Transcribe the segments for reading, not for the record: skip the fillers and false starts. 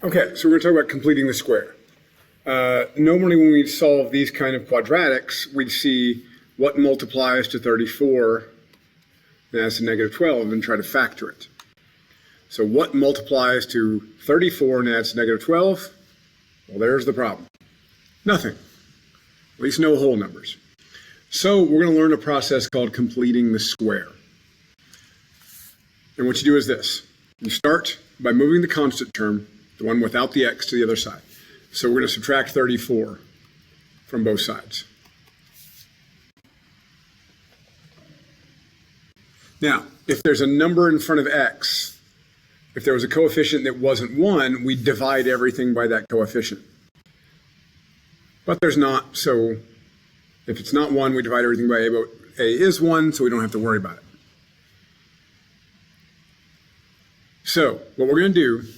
Okay, so we're going to talk about completing the square. Normally when we solve these kind of quadratics, we'd see what multiplies to 34 and adds to negative 12 and try to factor it. So what multiplies to 34 and adds to negative 12? Well, there's the problem. Nothing. At least no whole numbers. So we're going to learn a process called completing the square. And what you do is this. You start by moving the constant term, the one without the x, to the other side. So we're going to subtract 34 from both sides. Now, if there's a number in front of x, if there was a coefficient that wasn't 1, we'd divide everything by that coefficient. But there's not, so if it's not 1, we divide everything by a, but a is 1, so we don't have to worry about it. So what we're going to do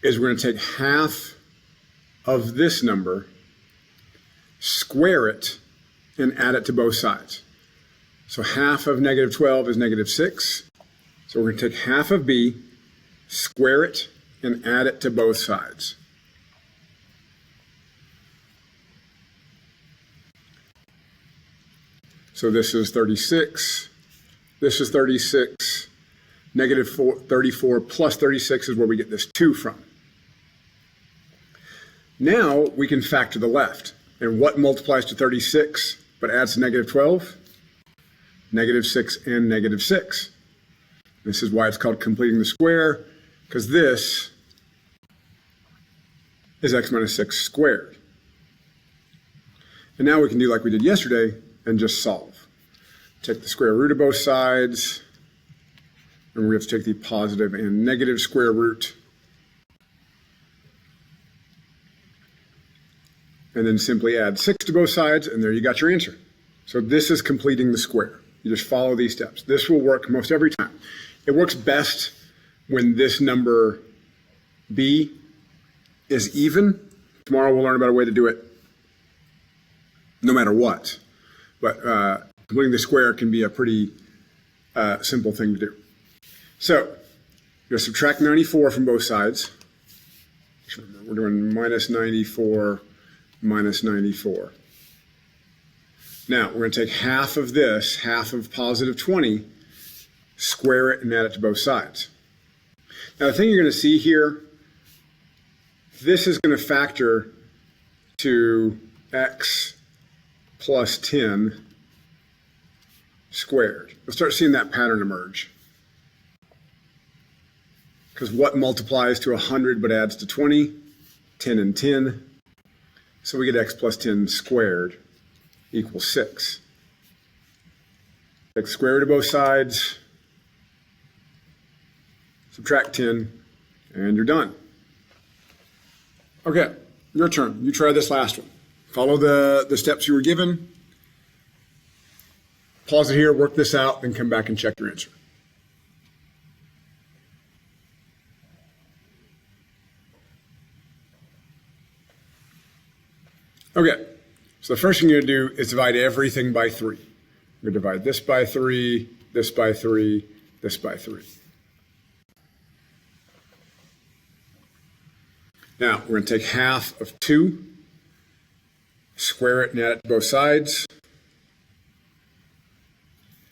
is we're going to take half of this number, square it, and add it to both sides. So half of negative 12 is negative 6. So we're going to take half of b, square it, and add it to both sides. So this is 36. This is 36. Negative 34 plus 36 is where we get this 2 from. Now we can factor the left. And what multiplies to 36 but adds to negative 12? Negative 6 and negative 6. This is why it's called completing the square, because this is x minus 6 squared. And now we can do like we did yesterday and just solve. Take the square root of both sides, and we have to take the positive and negative square root. And then simply add 6 to both sides, and there you got your answer. So this is completing the square. You just follow these steps. This will work most every time. It works best when this number b is even. Tomorrow we'll learn about a way to do it no matter what. But completing the square can be a pretty simple thing to do. So you're going to subtract 94 from both sides. We're doing minus 94 minus 94. Now, we're going to take half of this, half of positive 20, square it, and add it to both sides. Now, the thing you're going to see here, this is going to factor to x plus 10 squared. We'll start seeing that pattern emerge. Because what multiplies to 100 but adds to 20? 10 and 10. So we get x plus 10 squared equals 6. Take the square root of both sides, subtract 10, and you're done. Okay, your turn. You try this last one. Follow the steps you were given. Pause it here, work this out, then come back and check your answer. Okay, so the first thing you're going to do is divide everything by 3. You're going to divide this by 3, this by 3, this by 3. Now, we're going to take half of 2, square it and add it to both sides.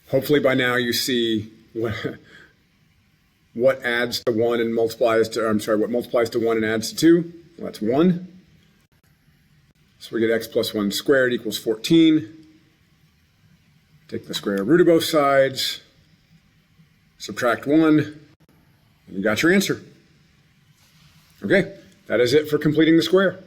Hopefully by now you see what adds to 1 and multiplies to, what multiplies to 1 and adds to 2. Well, that's 1. So we get x plus 1 squared equals 14. Take the square root of both sides, subtract 1, and you got your answer. Okay, that is it for completing the square.